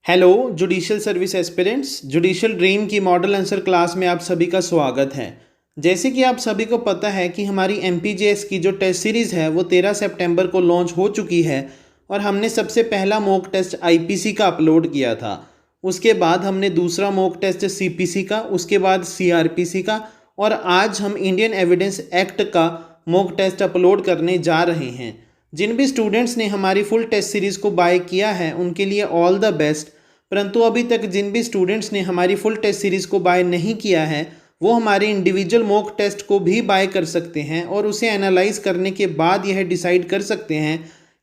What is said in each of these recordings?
Hello judicial service aspirants, judicial dream की model answer class में आप सभी का स्वागत है। जैसे कि आप सभी को पता है कि हमारी एमपीजेएस की जो टेस्ट सीरीज़ है वो 13 सितंबर को लॉन्च हो चुकी है और हमने सबसे पहला मॉक टेस्ट आईपीसी का अपलोड किया था। उसके बाद हमने दूसरा मॉक टेस्ट सीपीसी का, उसके बाद सीआरपीसी का और आज हम इंडियन एविडेंस एक्ट का मॉक टेस्ट अपलोड करने जा रहे हैं। जिन भी स्टूडेंट्स ने हमारी फुल टेस्ट सीरीज़ को बाय किया है उनके लिए ऑल द बेस्ट। परंतु अभी तक जिन भी स्टूडेंट्स ने हमारी फुल टेस्ट सीरीज़ को बाय नहीं किया है वो हमारे इंडिविजुअल मॉक टेस्ट को भी बाय कर सकते हैं और उसे एनालाइज करने के बाद यह डिसाइड कर सकते हैं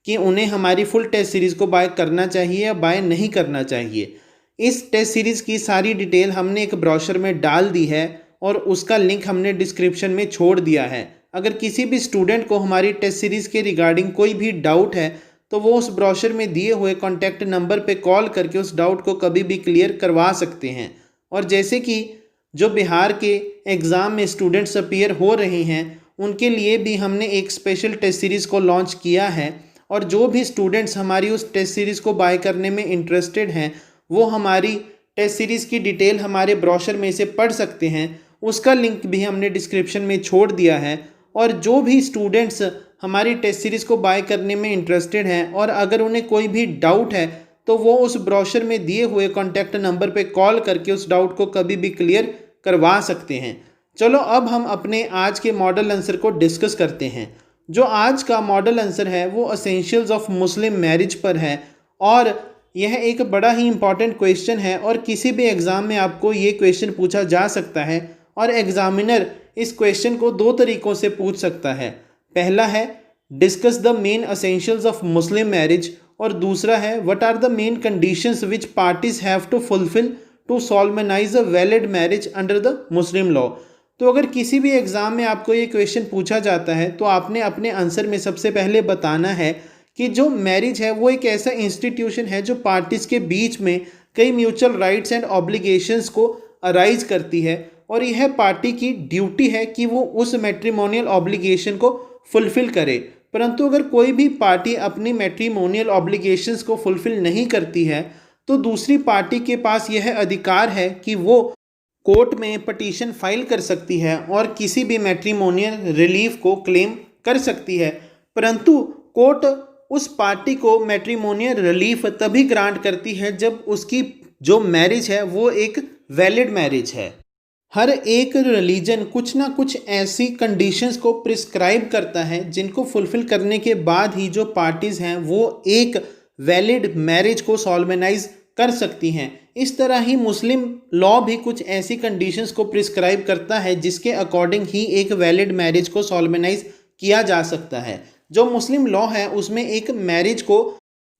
कि उन्हें हमारी फुल टेस्ट सीरीज़ को बाय करना चाहिए या बाय नहीं करना चाहिए। इस टेस्ट सीरीज़ की सारी डिटेल हमने एक ब्रोशर में डाल दी है और उसका लिंक हमने डिस्क्रिप्शन में छोड़ दिया है। अगर किसी भी स्टूडेंट को हमारी टेस्ट सीरीज़ के रिगार्डिंग कोई भी डाउट है तो वो उस ब्रोशर में दिए हुए कॉन्टैक्ट नंबर पे कॉल करके उस डाउट को कभी भी क्लियर करवा सकते हैं। और जैसे कि जो बिहार के एग्ज़ाम में स्टूडेंट्स अपीयर हो रहे हैं उनके लिए भी हमने एक स्पेशल टेस्ट सीरीज़ को लॉन्च किया है और जो भी स्टूडेंट्स हमारी उस टेस्ट सीरीज़ को बाय करने में इंटरेस्टेड हैं वो हमारी टेस्ट सीरीज़ की डिटेल हमारे ब्रोशर में से पढ़ सकते हैं। उसका लिंक भी हमने डिस्क्रिप्शन में छोड़ दिया है। और जो भी स्टूडेंट्स हमारी टेस्ट सीरीज़ को बाय करने में इंटरेस्टेड हैं और अगर उन्हें कोई भी डाउट है तो वो उस ब्रोशर में दिए हुए कॉन्टैक्ट नंबर पे कॉल करके उस डाउट को कभी भी क्लियर करवा सकते हैं। चलो अब हम अपने आज के मॉडल आंसर को डिस्कस करते हैं। जो आज का मॉडल आंसर है वो असेंशियल्स ऑफ मुस्लिम मैरिज पर है और यह एक बड़ा ही इंपॉर्टेंट क्वेश्चन है और किसी भी एग्ज़ाम में आपको ये क्वेश्चन पूछा जा सकता है और एग्जामिनर इस क्वेश्चन को दो तरीक़ों से पूछ सकता है। पहला है discuss the main essentials of Muslim marriage और दूसरा है what are the main conditions which parties have to fulfil to solemnise a valid marriage under the Muslim law. तो अगर किसी भी एग्ज़ाम में आपको ये क्वेश्चन पूछा जाता है तो आपने अपने आंसर में सबसे पहले बताना है कि जो मैरिज है वो एक ऐसा इंस्टीट्यूशन है जो पार्टीज़ के बीच में कई म्यूचुअल राइट्स एंड ऑब्लिगेशंस को अराइज करती है और यह पार्टी की ड्यूटी है कि वो उस मैट्रिमोनियल ऑब्लिगेशन को फुलफ़िल करे। परंतु अगर कोई भी पार्टी अपनी मैट्रिमोनियल ऑब्लिगेशंस को फुलफ़िल नहीं करती है तो दूसरी पार्टी के पास यह अधिकार है कि वो कोर्ट में पटिशन फाइल कर सकती है और किसी भी मैट्रिमोनियल रिलीफ को क्लेम कर सकती है। परंतु कोर्ट उस पार्टी को मैट्रिमोनियल रिलीफ तभी ग्रांट करती है जब उसकी जो मैरिज है वो एक वैलिड मैरिज है। हर एक रिलीजन कुछ ना कुछ ऐसी कंडीशंस को प्रिस्क्राइब करता है जिनको फुलफ़िल करने के बाद ही जो पार्टीज़ हैं वो एक वैलिड मैरिज को सॉल्मनाइज कर सकती हैं। इस तरह ही मुस्लिम लॉ भी कुछ ऐसी कंडीशंस को प्रिस्क्राइब करता है जिसके अकॉर्डिंग ही एक वैलिड मैरिज को सॉल्मनाइज किया जा सकता है। जो मुस्लिम लॉ है उसमें एक मैरिज को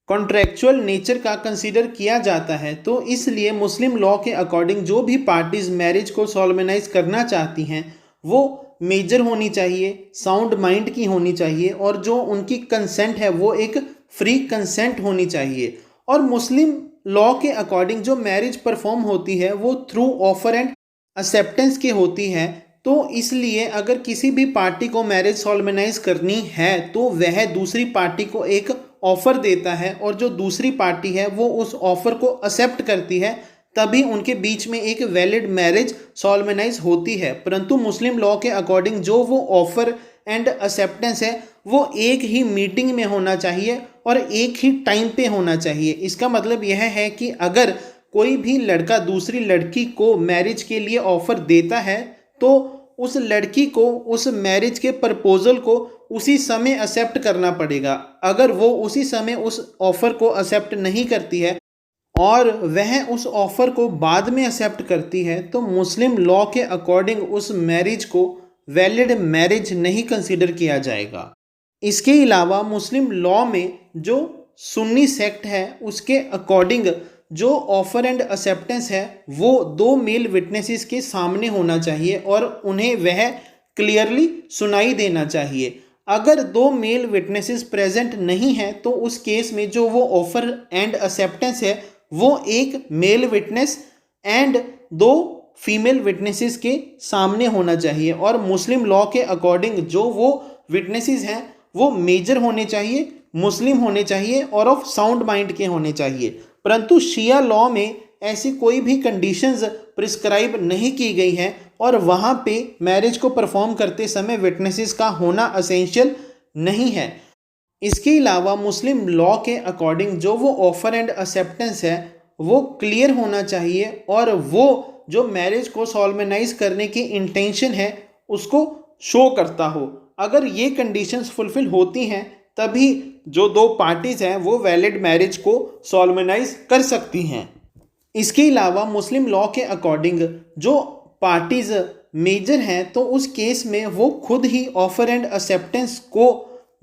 कॉन्ट्रैक्चुअल नेचर का कंसीडर किया जाता है, तो इसलिए मुस्लिम लॉ के अकॉर्डिंग जो भी पार्टीज़ मैरिज को सॉल्मनाइज करना चाहती हैं वो मेजर होनी चाहिए, साउंड माइंड की होनी चाहिए और जो उनकी कंसेंट है वो एक फ्री कंसेंट होनी चाहिए। और मुस्लिम लॉ के अकॉर्डिंग जो मैरिज परफॉर्म होती है वो थ्रू ऑफर एंड एक्सेप्टेंस के होती है। तो इसलिए अगर किसी भी पार्टी को मैरिज सॉल्मनाइज करनी है तो वह दूसरी पार्टी को एक ऑफ़र देता है और जो दूसरी पार्टी है वो उस ऑफ़र को एक्सेप्ट करती है, तभी उनके बीच में एक वैलिड मैरिज सॉल्मनाइज होती है। परंतु मुस्लिम लॉ के अकॉर्डिंग जो वो ऑफ़र एंड एक्सेप्टेंस है वो एक ही मीटिंग में होना चाहिए और एक ही टाइम पे होना चाहिए। इसका मतलब यह है कि अगर कोई भी लड़का दूसरी लड़की को मैरिज के लिए ऑफ़र देता है तो उस लड़की को उस मैरिज के प्रपोजल को उसी समय एक्सेप्ट करना पड़ेगा। अगर वो उसी समय उस ऑफ़र को एक्सेप्ट नहीं करती है और वह उस ऑफ़र को बाद में एक्सेप्ट करती है तो मुस्लिम लॉ के अकॉर्डिंग उस मैरिज को वैलिड मैरिज नहीं कंसीडर किया जाएगा। इसके अलावा मुस्लिम लॉ में जो सुन्नी सेक्ट है उसके अकॉर्डिंग जो ऑफ़र एंड एक्सेप्टेंस है वो दो मेल विटनेसेस के सामने होना चाहिए और उन्हें वह क्लियरली सुनाई देना चाहिए। अगर दो मेल विटनेसेस प्रेजेंट नहीं हैं तो उस केस में जो वो ऑफ़र एंड एक्सेप्टेंस है वो एक मेल विटनेस एंड दो फीमेल विटनेसेस के सामने होना चाहिए। और मुस्लिम लॉ के अकॉर्डिंग जो वो विटनेसेस हैं वो मेजर होने चाहिए, मुस्लिम होने चाहिए और ऑफ साउंड माइंड के होने चाहिए। परंतु शिया लॉ में ऐसी कोई भी कंडीशंस प्रिस्क्राइब नहीं की गई हैं और वहाँ पे मैरिज को परफॉर्म करते समय विटनेसेस का होना असेंशियल नहीं है। इसके अलावा मुस्लिम लॉ के अकॉर्डिंग जो वो ऑफर एंड एक्सेप्टेंस है वो क्लियर होना चाहिए और वो जो मैरिज को सॉल्मेनाइज करने की इंटेंशन है उसको शो करता हो। अगर ये कंडीशंस फुलफिल होती हैं तभी जो दो पार्टीज़ हैं वो वैलिड मैरिज को सॉल्मेनाइज कर सकती हैं। इसके अलावा मुस्लिम लॉ के अकॉर्डिंग जो पार्टीज़ मेजर हैं तो उस केस में वो खुद ही ऑफर एंड एक्सेप्टेंस को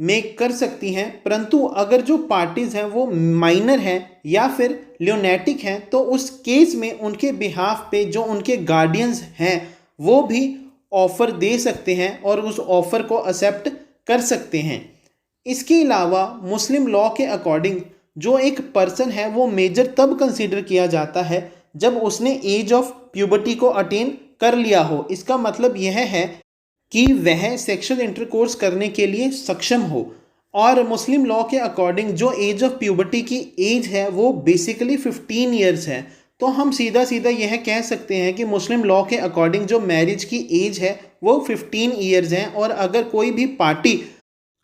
मेक कर सकती हैं, परंतु अगर जो पार्टीज़ हैं वो माइनर हैं या फिर ल्यूनेटिक हैं तो उस केस में उनके बिहाफ पे जो उनके गार्डियंस हैं वो भी ऑफ़र दे सकते हैं और उस ऑफ़र को एक्सेप्ट कर सकते हैं। इसके अलावा मुस्लिम लॉ के अकॉर्डिंग जो एक पर्सन है वो मेजर तब कंसीडर किया जाता है जब उसने एज ऑफ प्यूबर्टी को अटेन कर लिया हो। इसका मतलब यह है कि वह सेक्सुअल इंटरकोर्स करने के लिए सक्षम हो। और मुस्लिम लॉ के अकॉर्डिंग जो एज ऑफ प्यूबर्टी की एज है वो बेसिकली 15 ईयर्स है। तो हम सीधा सीधा यह कह सकते हैं कि मुस्लिम लॉ के अकॉर्डिंग जो मैरिज की एज है वो 15 ईयर्स हैं और अगर कोई भी पार्टी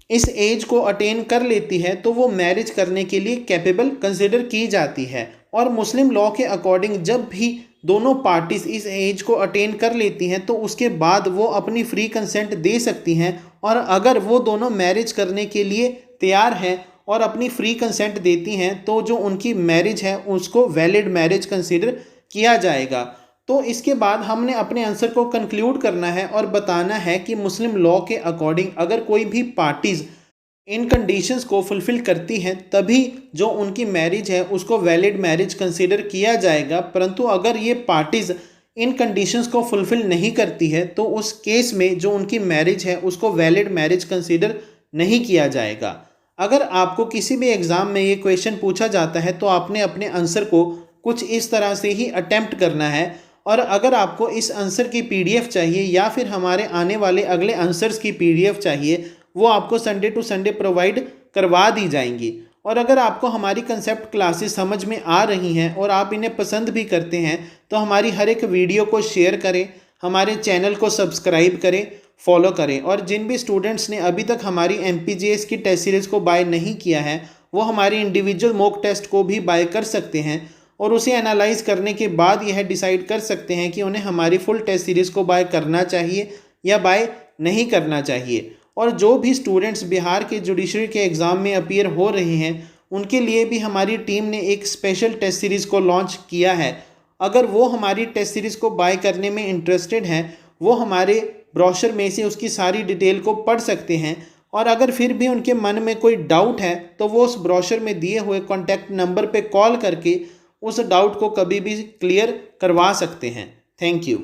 इस एज को अटेन कर लेती है तो वो मैरिज करने के लिए कैपेबल कंसिडर की जाती है। और मुस्लिम लॉ के अकॉर्डिंग जब भी दोनों पार्टीज इस एज को अटेन कर लेती हैं तो उसके बाद वो अपनी फ्री कंसेंट दे सकती हैं और अगर वो दोनों मैरिज करने के लिए तैयार हैं और अपनी फ्री कंसेंट देती हैं तो जो उनकी मैरिज है उसको वैलिड मैरिज कंसिडर किया जाएगा। तो इसके बाद हमने अपने आंसर को कंक्लूड करना है और बताना है कि मुस्लिम लॉ के अकॉर्डिंग अगर कोई भी पार्टीज़ इन कंडीशंस को फुलफ़िल करती हैं तभी जो उनकी मैरिज है उसको वैलिड मैरिज कंसीडर किया जाएगा, परंतु अगर ये पार्टीज़ इन कंडीशंस को फुलफ़िल नहीं करती है तो उस केस में जो उनकी मैरिज है उसको वैलिड मैरिज कंसीडर नहीं किया जाएगा। अगर आपको किसी भी एग्ज़ाम में ये क्वेश्चन पूछा जाता है तो आपने अपने आंसर को कुछ इस तरह से ही अटैम्प्ट करना है। और अगर आपको इस आंसर की PDF चाहिए या फिर हमारे आने वाले अगले आंसर्स की PDF चाहिए वो आपको संडे टू संडे प्रोवाइड करवा दी जाएंगी। और अगर आपको हमारी कंसेप्ट क्लासेस समझ में आ रही हैं और आप इन्हें पसंद भी करते हैं तो हमारी हर एक वीडियो को शेयर करें, हमारे चैनल को सब्सक्राइब करें, फॉलो करें। और जिन भी स्टूडेंट्स ने अभी तक हमारी MPJS की टेस्ट सीरीज़ को बाय नहीं किया है वो हमारी इंडिविजुअल मॉक टेस्ट को भी बाय कर सकते हैं और उसे एनालाइज करने के बाद यह डिसाइड कर सकते हैं कि उन्हें हमारी फुल टेस्ट सीरीज़ को बाय करना चाहिए या बाय नहीं करना चाहिए। और जो भी स्टूडेंट्स बिहार के जुडिशरी के एग्ज़ाम में अपीयर हो रहे हैं उनके लिए भी हमारी टीम ने एक स्पेशल टेस्ट सीरीज़ को लॉन्च किया है। अगर वो हमारी टेस्ट सीरीज़ को बाय करने में इंटरेस्टेड हैं वो हमारे ब्रोशर में से उसकी सारी डिटेल को पढ़ सकते हैं और अगर फिर भी उनके मन में कोई डाउट है तो वो उस ब्रोशर में दिए हुए कॉन्टैक्ट नंबर पर कॉल करके उस डाउट को कभी भी क्लियर करवा सकते हैं। Thank you.